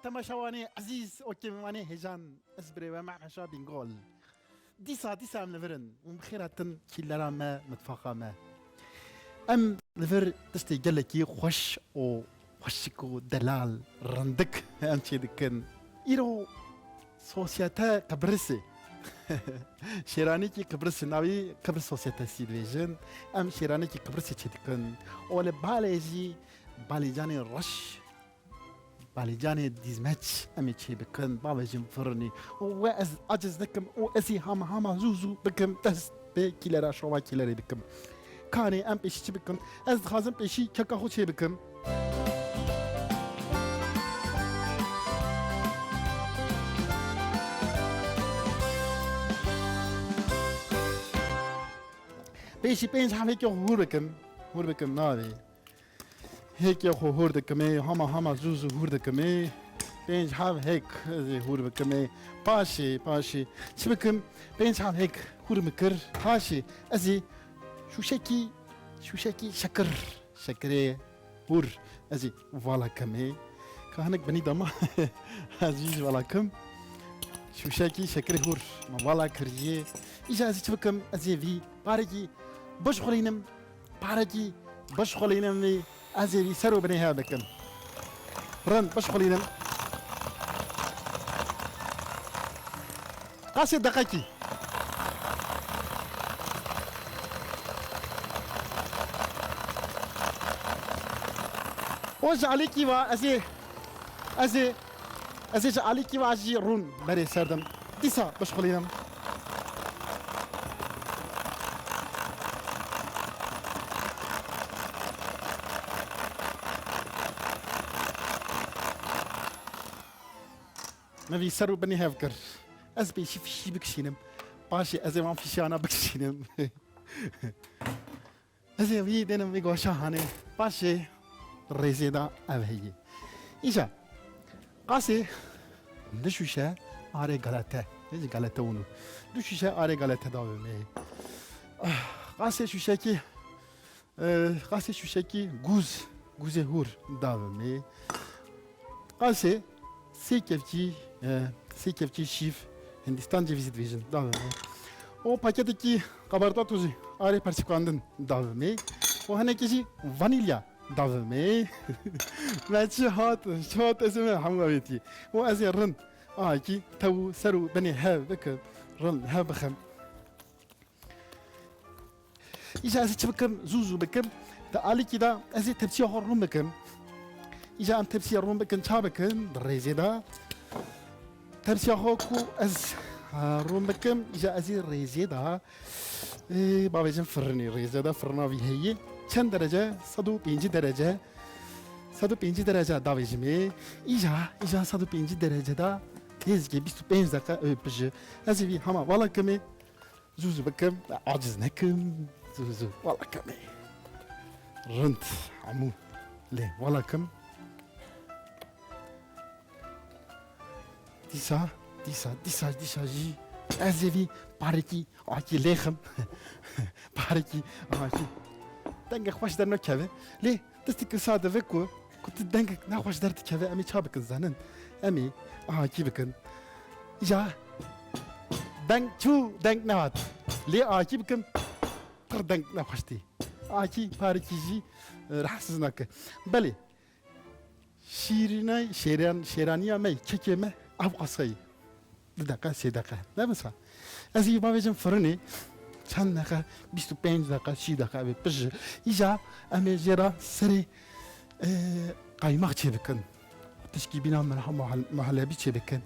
تماشاواني عزيز اوكي ماني هجان اسبري ومع شابين جول ديسا من الفرن ومخيرة كيلارا ما متفاقا ما ام الفر تشتي قالكي خوش او خوشكو دلال رندك امشي دكن ايرو سوسياتا قبرسي شيراني كي قبرس ناوي قبرس سوسياتا سيدفيجن ام شيراني كي قبرس تشدكن اول بالي جاني رش باليجاني ديزماتش امي تشي بكن بابا جيم فرني واز اجز دكم واسي هاما زوزو بكم تس بي كيلرا شوا كيلري بكم كاني ام بيشي بكم از خازم بيشي كاكا خو تشي بكم بيشي بينش حافيك هور بكم نادي هيك يا خو هور دكمي هاما زوزو هور دكمي بين شحال هيك هور بكمي باشي شبكم بين شحال هيك هور مكر هاشي ازي شوشكي شكري هور ازي فوالا كمي كهنك بني دما عزيز فوالا كم شوشكي شكري هور ما فوالا كريه اجا ازي شبكم ازي في بارجي بشخلينم ازي سرو بني هذا كم رن بشخلينم قاصد دقيقي وش عليكي وا ازي عليكي وا اجي رون بري سردم ديسا بشخلينم ما في سرو بني هافكر از بيشي في شي بكشينم باشي ازي ما في شي انا بكشينم ازي في دينم بيقوا شاهاني باشي ريزيدا اوهي ايشا قاسي دشوشا اري غلطه نجي غلطه ونو دشوشا اري غلطه داومي قاسي شوشاكي غوزي هور داومي قاسي سي كيفتي شيف هندستان جيفيزيت فيجن داومي او باكيتكي قبرتا توزي اري بارتيكواندن داومي وهنكيجي فانيليا داومي ماشي هات اسمه حمويتي وازي رن كي تو سرو بني هابك رن هابخم إجا أزي تبكم زوزو بكم تقالي كده أزي تبسي هرم بكم إجا أم تبسي هرم بكم شابكم دريزي دا تبسي هوكو أز هرم بكم إجا أزي ريزي دا بابا جن فرني ريزي دا فرنا في هي كم درجة 105 درجة داوي جمي إجا 105 درجة دا تيزكي 25 دقيقة بجي أزي في هما والله كمي زوزو بكم عاجز نكم زوزو والله كمي رنت عمو ليه والله كم ديسا جي أزيفي باركي عاكي ليخم باركي عاكي دنگه خوش در نکه ليه دستك ساده فيكو كنت دنگه نخوش درت كذا أمي شابك الزنن أمي كي بكن إجا دنگ نوات ليه كي بكن قر دنگ نخوشتي كي باركي جي راح سزناك بلي شيرانيا مي كيكي مي أو قصي دقيقة 3 دقائق لا بس أزي بابا جن فرني چند دقیقه 25 دقیقه 30 دقیقه بپش ایجا امی جرا سری قایماق چه بکن تشکی بینا محلبی چه بکن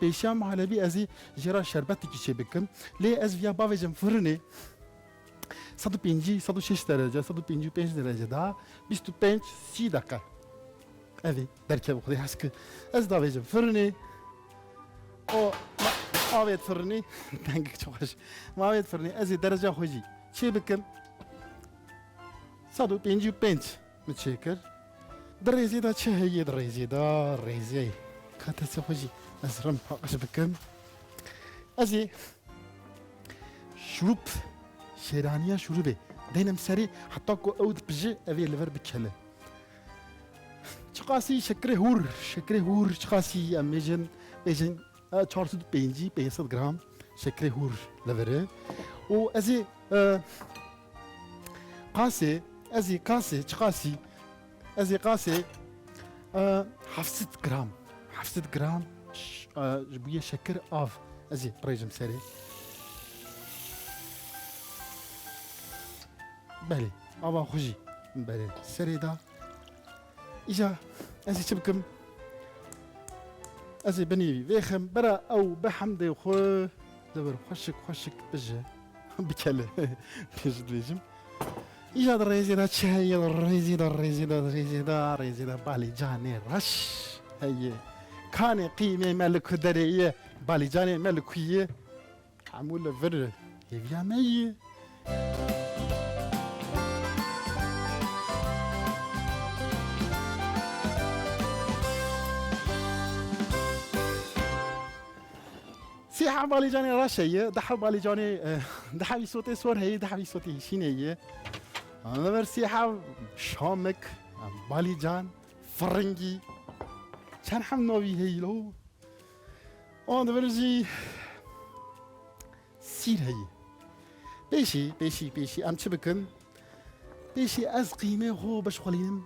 بیشتر محلبی ازی جرا شربتی کی چه بکن لی از ویا باوجم فرنه 105 درجه 155 درجه دا 25 30 دقیقه اوی درکه بخوری هست که از داوجم فرنه او ماويت فرني دنگك چوش ماويت فرني ازي درجه خوجي چه بكم 155 متشكر دريزي دا چه هي دريزي دا ريزي كاتا خوجي ازرم اش بكم ازي شروب شيرانيا شروبي دينم سري حتى كو اود بجي افي لفر بكله چقاسی شکر هور چقاسی امیجن بیجن 450 گرم شکر هور لوره و ازی قاسه چقاسی ازی قاسه 700 گرم جبوی شکر آف ازی بريجم سري بله آبا خوشی بله سري دا إجا ازي تبكم ازي بني ويخم برا او بحمد خو دبر خوشك بجه بكله بيجد بيجم إجا الريزي دا تشهي الريزي دا بالي جاني رش هي كان قيمة ملك دريه بالي جاني ملكية عمول فر يبيا مي سيحة بالي جاني راشية دحب بالي جاني دحبي صوتي صور هي دحبي صوتي شينية أنا برسيحة شامك بالي جان فرنجي كان حمنوي هي لو أنا برجي سير هي بيشي أم تبكن بيشي أز قيمة هو بشغلين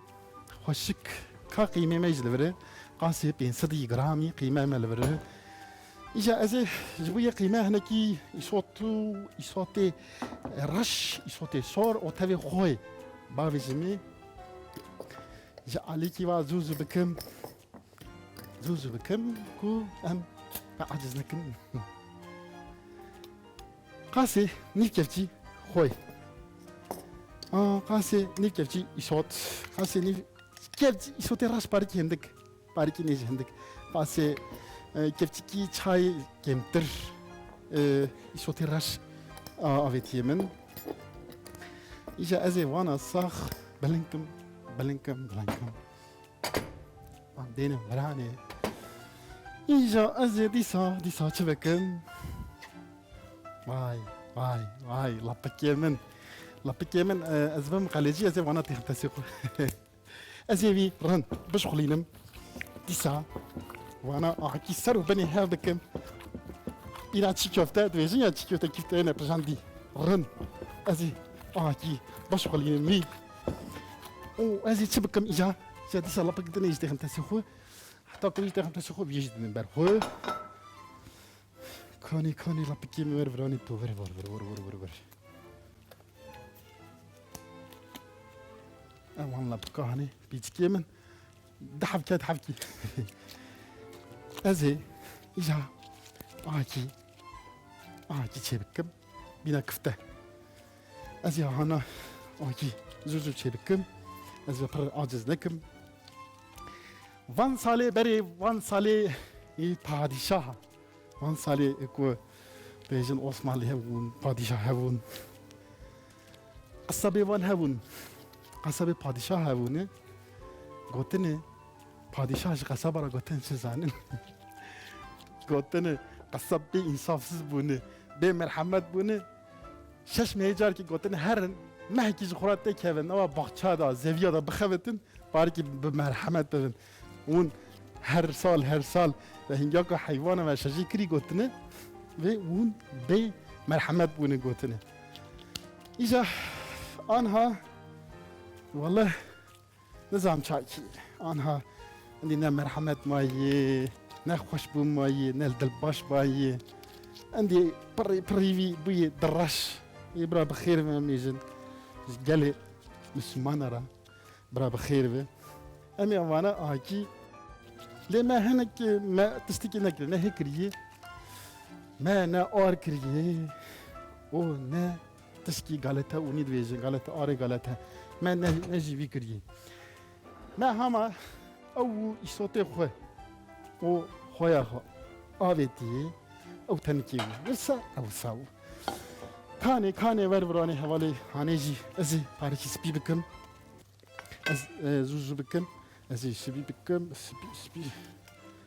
خوشك كقيمة ما يجلبره قاسي بين 100 جرامي قيمة ما لبره إجا أزي جبوية قيمة هناكي يصوتي رش يصوتي صور وتبي خوي بابي جمي إجا عليكي وزوزو بكم كو أم عجز لكم قاسي نيف كفتي خوي قاسي نيف كفتي يصوت قاسي نيف كفتي يصوتي رش باركي هندك باركي نيجي هندك قاسي كفتي çay gemtir يصوتي رش أفيت يمن إجا أزي وانا صاخ بلنكم عندنا مراني إجا أزي ديسا تبكن واي لابك يمن أزبم قالجي أزي وانا تغتسق أزي بي رن بشغلينم ديسا وانا أحكي سر وبني هذاك إلى تشيكوفتا دويجي تشيكوفتا كيف أنا برجاندي رن أزي أحكي بشغلينم مي وأزي تبكم إجا ديسا لابك دنا يجي تغتسق حتى كل تغتسق بيجي من برخو كوني لابكي مر فراني تو ور والله بكاني بيجي من دحبكي أزي إجا أحكي تشبكم بينا كفته أزي هانا أحكي زوجو تشبكم أزي بر عاجز لكم وان سالي padişah وان سالي إكو بيجن أوسمالي هبون padişah هبون قصبي وان هبون قصبي padişah هبونه قوتني padişah قصبرا قوتن شزانن قوتني قصبي إنصافسız bunu be merhamet bunu şaş meycar ki قوتن هرن ما هيك زخرات تكهن أو بحشة زاوية بخوتن بارك بمرحمت بن ون هر سال وهنجاك حيوان و شجی کری گوتنه و اون به مرحمت بونه گوتنه ایجا آنها والله نظام چاکی آنها اندی نه مرحمت مایه نه خوشبو مایه نه دلباش مایه اندی پریوی بوی درش يبرا بخير ما ميجن قالي مسلمان را برا بخير به امي وانا اكي لما هنك ما تستكي نكر نه كريه ما نا اور كريه او نا تشكي غلطه وني دويجن غلطه اور غلطه ما نجي بكريه ما هما او يصوتي خو او خويا خو اويتي او تنكي وسا او ساو كاني وربراني حوالي هانيجي ازي باركي سبي بكم از زوزو بكم ازي سبي بكم سبي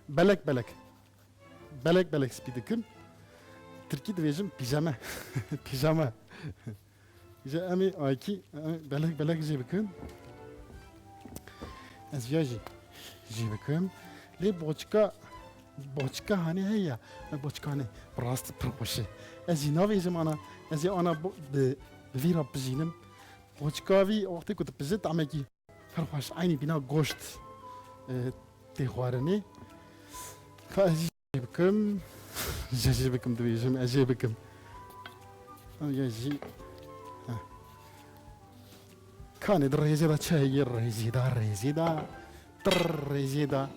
بلك سبي بكم تركي دويجم بيجاما جا امي ايكي بلك جي بكم از فياجي جيبكم لي بوچكا هاني هي بوچكاني براست بروشي ازي نافيجم انا بفيرا بجينم بوچكاوي وقتی كنت بجيت عمكي فرخوش عيني بنا گوشت تيخوارني فأجيبكم جيبكم دويجم أجيبكم يجي كان الريزيدا تشاي الريزيدا الريزيدا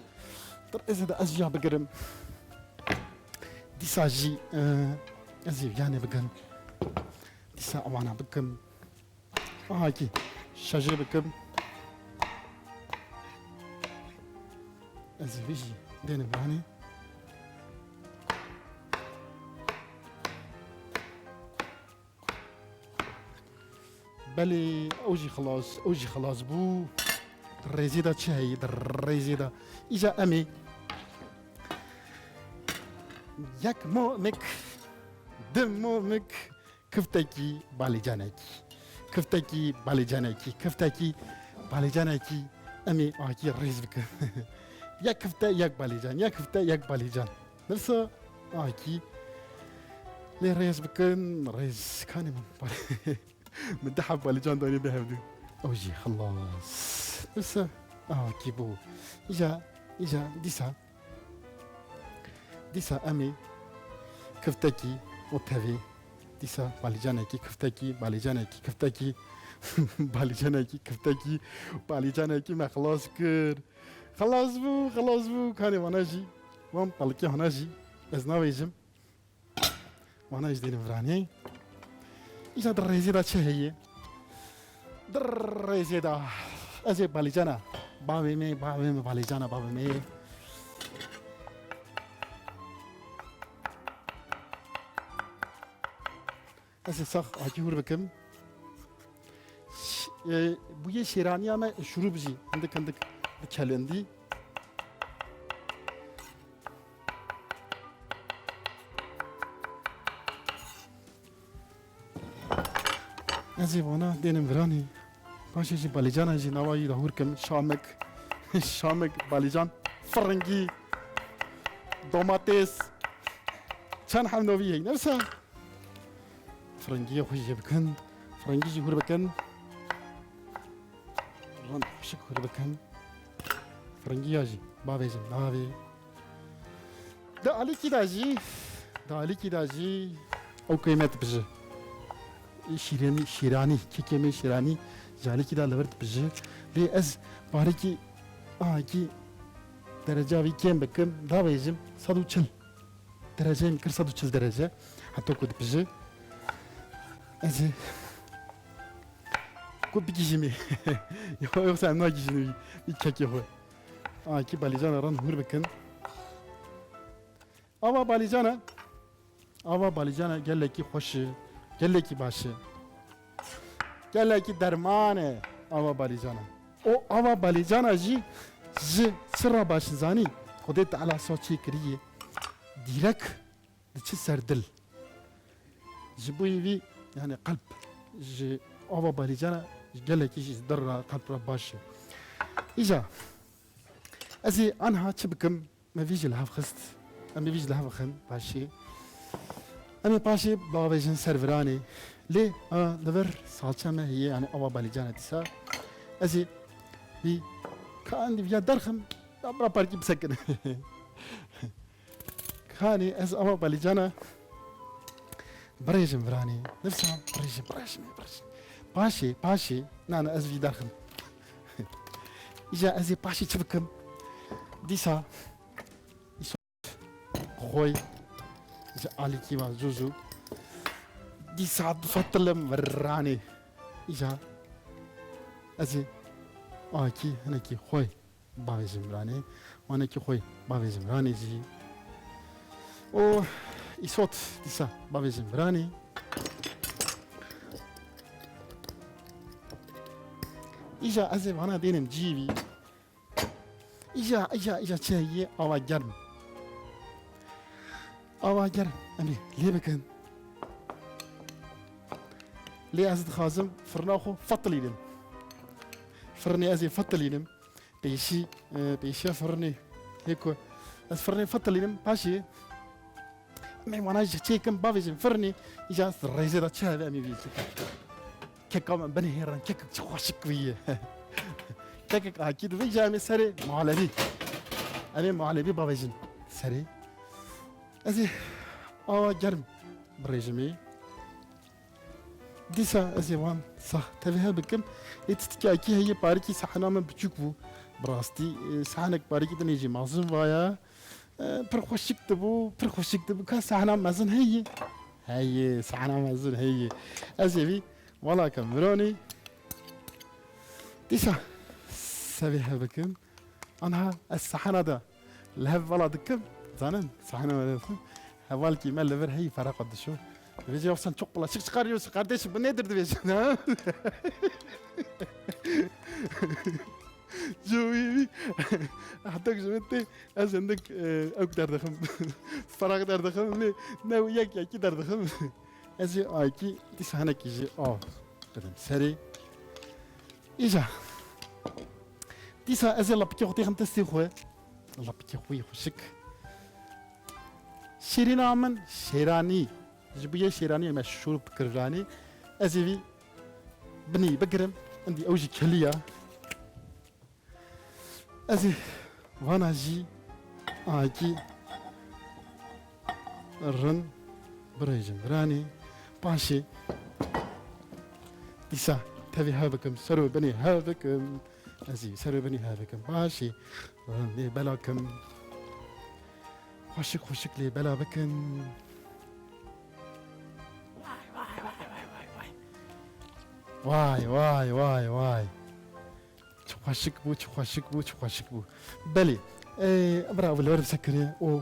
أزيا بقرم دي ساجي أزي يعني بقرم دي سا أوانا بقرم هاكي شاجي بقرم أزي بيجي دين براني بلي اوجي خلاص بو الريزيدا تشهيد الريزيدا اجا امي ياك مومك دمومك كفتكي بالي جانكي امي اكي رزقك يا كفتا ياك بالي جان نفسه اكي لي رزقكن رز كاني من مدحب بالي جان داني بهبدو اوجي خلاص بس كيبو اجا ديسا امي كفتكي وتافي ديسا بالي جانكي كفتكي بالي جانكي ما خلاص كر خلاص بو كاني وناجي وان بالكي هناجي ازناويجم وناجي دين فراني إذا الرئيسة شهية الرئيسة أزي باليجانا بابي مي باليجانا بابي مي أزي صح أجور بكم بوية شيرانيا ما شروب جي عندك بتشالندي أزي وانا دين براني باشي جي باليجانا جي نواي دهوركم شامك باليجان فرنجي دوماتيس كان حمنوبي نفسها فرنجي خوشي بكن فرنجي جي هور بكن ران خوشك هور بكن فرنجي ياجي بابي جي بابي دا عليكي داجي او قيمت بجي شيراني كيكيمي شيراني جالي كده لورد بجي لي از باركي كي درجة في كم بكم دا بيجم صدو چل درجة يمكن صدو چل درجة حتى كود بجي از كود بيجي جيمي يوكسا نوا جيجنو يكاكي هو كي باليجانا ران هور بكن اوا باليجانا قال لك خوش قال لك باشه قال لك درمانه اوا باليجانا او اوا باليجانا جي سر باش زاني خديت على صوتي كريه ديرك دتش سردل جبوي في يعني قلب جي اوا باليجانا قال لك يجي در قلب باشه اجا ازي انا تشبكم ما فيش الهاف خست ما فيش الهاف خن باشي أنا باشي بابيجن سيرفراني ليه دبر صالحة ما هي يعني أوا باليجانا تسا أزي بي كان في درخم أبرا باركي بسكن كاني أز أوا باليجانا بريجن فراني نفسها بريجن باشي نانا أز في درخم إجا أزي باشي تبكم ديسا خوي علي كيما زوزو دي ساعد فتلم وراني إجا أزي كي أنا كي خوي بابي زمراني وأنا كي خوي بابي زمراني زي أو يصوت دي سا بابي زمراني إجا أزي وأنا دينم جيبي إجا تشاي أو جرم أواجر أمي ليه بكن ليه أزد خازم فرناخو فطلينم فرني أزي فطلينم بيشي فرني هيكو از فرني فتلينم باشي ما وانا جيكم بافيجن فرني يجا الرئيس دا تشا امي بيجي كيكم بني هيران كيك خوشك بيه كيك اكيد في جامي سري معلبي امي معلبي بافيجن سري ازي جرم بريجمي ديسا ازي وان صح تبيها بكم يتستكي اكي هي باركي صحنا من بتشوكو براستي صحنك باركي تنيجي معزم وايا برخوشك تبو كان صحنا مازن هي صحنا مازن هي ازي بي ولا كاميروني ديسا سبيها بكم انا الصحنا ده لهب ولا دكم زانن صحنا هوالكي مال لفر هي فرق قد شو بيجي وصل شوكولا شيك شقاريو قداش بنادر دبيش جوي حطك جمتي از عندك اقدر دخم فراغ دار دخم لي ناو ياك دار دخم ازي ايكي دي سهنك يجي بدن سري اجا دي سا ازي لا بتي خوتي خمتستي خو لا بتي خوي خوشك شيرين من شيراني جبيه شيراني مشهور بكراني ازي بني بقرم عندي اوجي كليه ازي وانا جي اكي الرن بريجن راني باشي ديسا تبي هابكم سرو بني هابكم ازي سرو بني هابكم باشي رن بلاكم خوشك لي بلا بكن واي خوشك بو بلي ابرا بالورد سكري او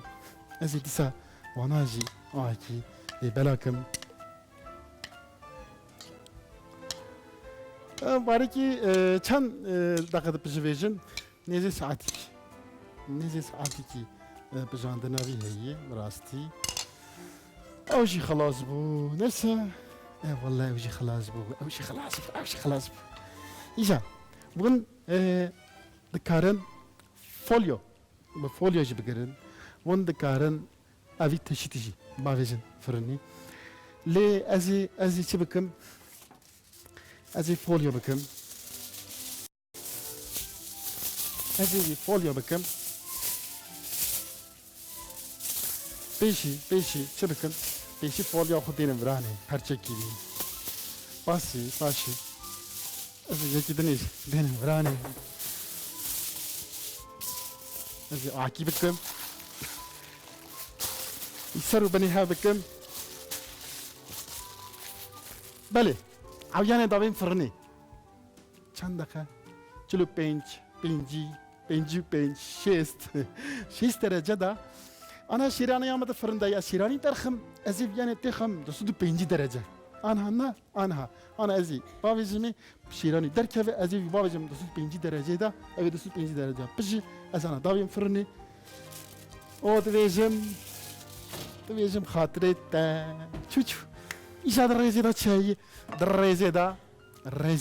ازي ديسا وناجي اكي لي بلاكم باركي كان دقه بجفيجن نيزي ساعتك بجاندنا هي راستي اوشي خلاص بو نفسه والله اوشي خلاص بو ايجا بغن دكارن فوليو جي بقرن ون دكارن افي تشتيجي بافيجن فرني لي ازي تبكم ازي فوليو بكم بيشي شبكن بيشي فوليو خدين براني هرچكي بي باشي ازي يكي دين براني ازي اعكي بكم يسروا بني ها بكم بلي عوياني دابين فرني چند چلو بنج شيست درجة دا أنا شيراني يا مت فرندا يا شيراني ترخم أزيف يعني تخم دسود 5 درجة أنا أزي بابجمي شيراني دركة أزيف بابجم دسود 5 درجة دا أبي دسود 5 درجة بجي أنا داويم فرني أو تبيجم خاطري تا شو إيش هذا الرئيس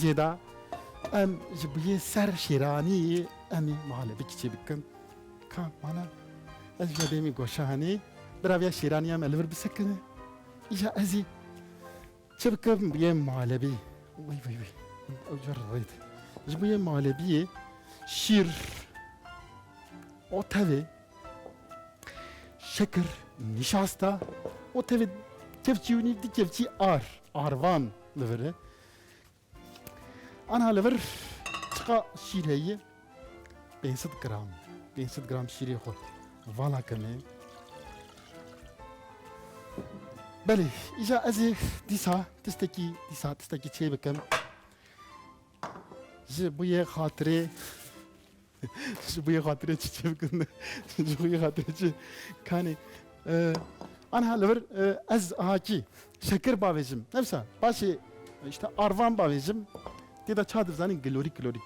دا جبيه سر شيراني أمي ماله بكتي بكم كان معنا أجمديمي قوشاني برافيا شيرانيا ملفر بسكنه إجا أزي شبكم بيم معلبي وي أوجر ريت جبيه معلبي شير أوتافي شكر نشاستا أوتافي كيفتيوني دي كيفتي آروان لفره أنا لفر تقا شير هي 500 جرام شيري خود فوالا كمان بلي إجا أزي ديسا تستكي تشي بكم جبوية خاطري تشي بكم جبوية خاطري كاني أنا لفر أز هاكي شكر باويجم نفسها باشي işte arvan باويجم تيدا çadır zanin glorik tabi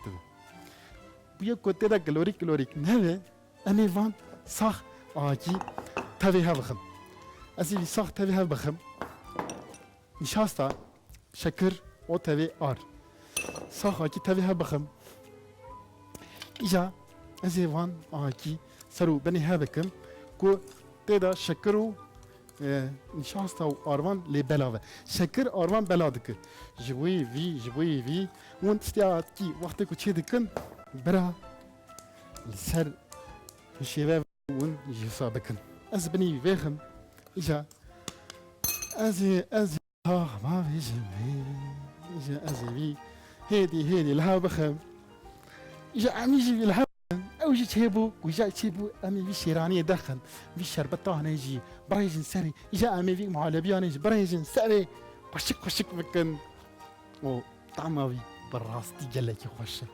bu kote da glorik neve أمي van sağ ağacı tabi havım أزي sağ tabi havım nişasta şeker o tabi ar sağ ağacı tabi havım İca ez ê van akî ser û benê hebkim ku tê de şeker û nişasta û arvan lê bela ve. Şeker arvan bela dike. Ji wê vî ji wê vî hûn tistiya kî wextê ku çê dikin bira li ser şêve hûn jî wisa bikin. Ez binî vêxim îja ez ê ma vêjim vê îja ez ê vî hêdî li hev bixim îja emî jî li hev ew jî çêbû ku îja çêbû em ê vî şêraniyê derxin vî şerbetanê jî birêjin serê îja em ê vî muhalebiyanê jî birêjin serê xweşik bikin û tama wî bi rastî gelekî xweş e.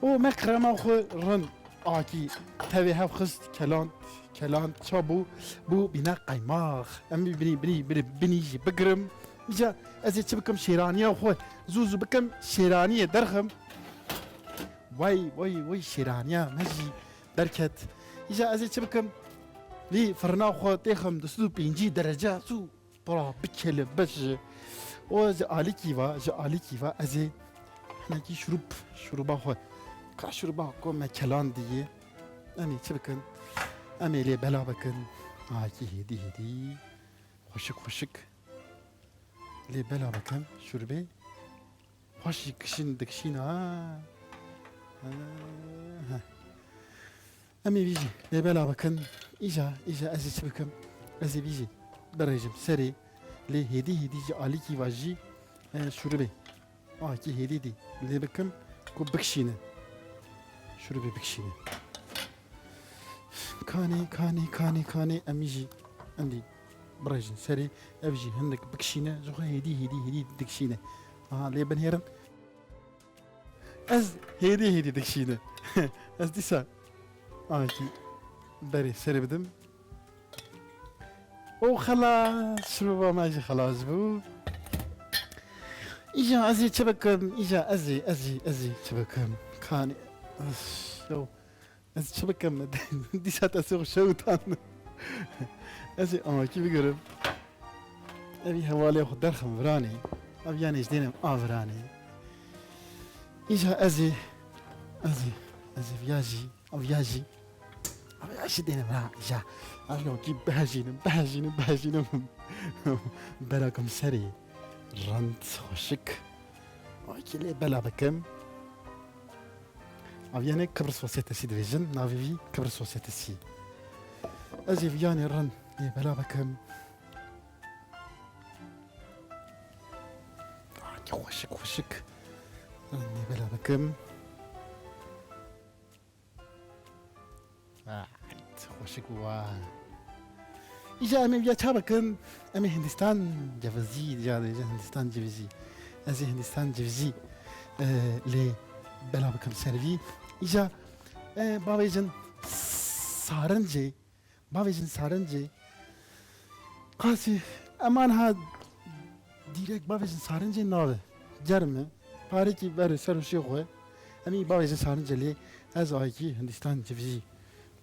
û me krema xwe rind akî tevê hev xist kelant çabû bû bîne qeymaq em ê binî jî bigirim îja ez ê çi bikim şêraniya xwe zû bikim şêraniyê derxim vay şêraniya me jî derket îja ez ê çi bikim vî firina xwe têxim di sî û pêncî derece zû pira bikele beş û ji alîkî ve ez ê hinekî şuruba xwe ka şuruba ku me kelan diye em ê çi bikin em ê lê bela bikin akî hêdî xweşik lê bela bikin şurbê xweş jî dikişîne em ê vî jî lê bela bikin îja ez ê çi bikim ez ê vî jî birêjim serê lê hêdî jî alîkî ve jî şurbê akî hêdî lê bikim ku bikişîne şurbê bikişîne kanê em jî em dî birêjin serê ev jî hinek bikişîne ji xwe hêdî dikişîne lê binêrin ez hêdî dikişîne ez dîsa akî berê serê bidim û xelas şuruba me jî xelas bû îja ez ê çi bikim îja ez ê çi bikim kanê ez çi bikim dîsa te sê xwe şewtan ez ê akî bigirim evî hevalê xwe derxim viranê ev yanê ji dêrem a viranê îja ez ê viya jî dêrem ra îja ev yokî behejînim berakim serê rand xweşik akî lê bela bikim ev yanê Kıbrıs Sosyetesî dibêjin navê wî Kıbrıs Sosyetesî ez ê viyanê rind lê bela bikim akî xweşik rind lê bela bikim xweşik wa îja em ê viya çi bikin em ê Hindistan cevizî Hindistan cevizî ez ê Hindistan cevizî lê bela bikim ser vî îja bavêjin sarincê qasî eman ha dîrek bavêjin sarincê nabe germ e parekî were ser û şê xwe em ê bavêjin sarincê lê ez akî Hindistan cevizî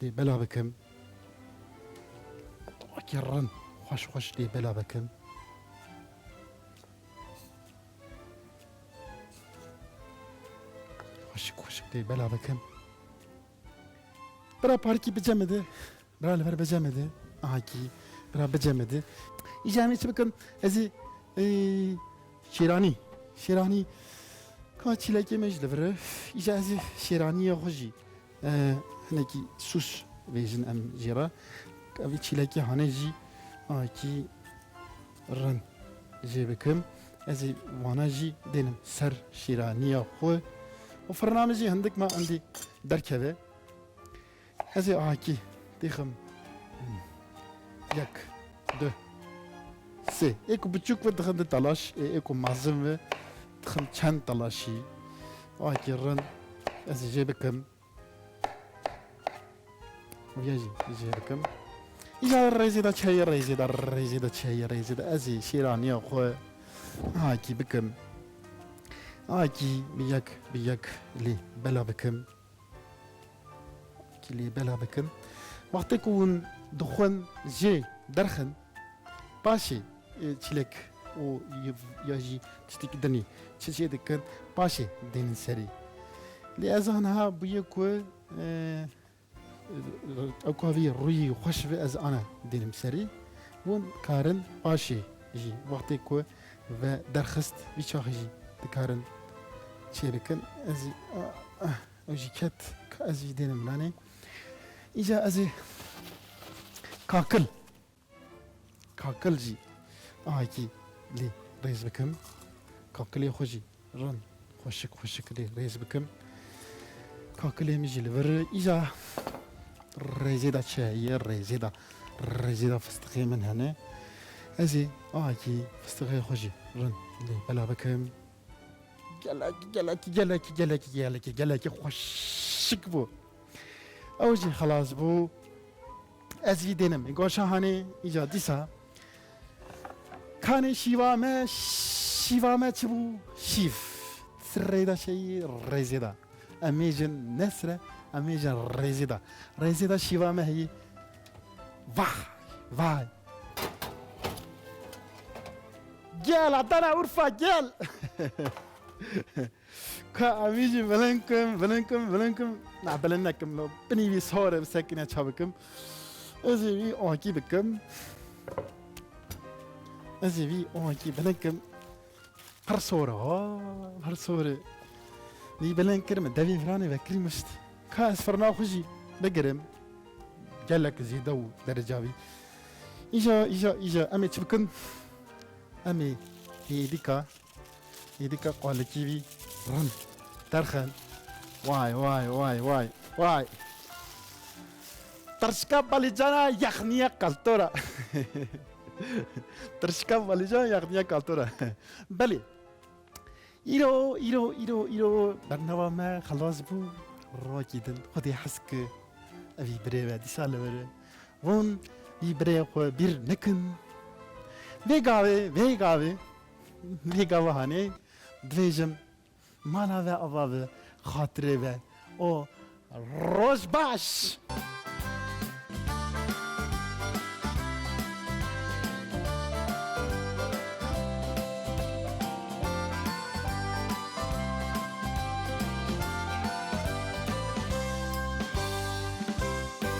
lê bela bikim akî rind xweş lê bela bikim xweşik lê bela bikim bira parekî bicemide bira li ber bicemide akî bira bicemide îja em ê çi bikim ez ê şêranî ka çîlekê me ji li vir e îja ez ê şêraniya xwe jî hinekî sûs vêjin em jê re evî çîlekê hane jî akî rind jê bikim ez ê wana jî dênim ser şêraniya xwe û firina me jî hindik me endî derkeve ez ê akî dêxim yek du sê ê ku biçûk ve dixin di talaş ê ku mezin ve dixin çend talaşî akî rind ez ê jê bikim viya jî jê bikim îja rêzê de çayê rêzê de ez ê şêraniya xwe akî bikim akî bi yek lê bela bikim akî lê bela bikim wextê ku hûn dixwin jê derxin paşê çîlek û ya jî tiştekî dinê çi şê dikin paşê dênin serê lê ez aniha bûye ku او كافي روي خوش في از انا دينم سري ون كارن باشي جي وقتی کو و درخست بیچاخی دکارن چه بکن ازی اوجی کت ازی دینم لانه ایجا ازی کاکل جی آکی لی ریز بکم کاکلی خوشی رن خوشک لی ریز بکم کاکلی میجی لور ایجا ریزی دا چه ریزی دا فستقی من هنه ازي كي فستغي خوجي رن لي بلا بكم جلاكي خوشك بو اوجي خلاص بو ازي دينم يقول شاهاني ايجا ديسا كان شيفا تبو شيف سريدا شي ريزيدا اميجن نسرة اميجن ريزيدا شيفا ما هي واي جال عطانا عرفة جال كأميجي بلنكم نعبلنكم لو بني بي صورة بساكنة شابكم أزي بي أوكي بكم أزي بي أوكي بلنكم هرصورة دي بلنكرم دافي فراني بكري مشت كاس فرنا خوشي بقرم جالك زيدو درجابي إيجا أمي تبكن أمي هيديكا قالكيبي رن ترخن واي ترشكا باليجانا يخنيا كالتورا ترشكا باليجانا يخنيا كالتورا بلي إيرو برنامج ما خلاص بو راكيدن خدي حسك أبي بريبا دي سالة وون بريبا بير نكن ویگاوی هانی دویجم مالا و آوا و خاطره و او روز باش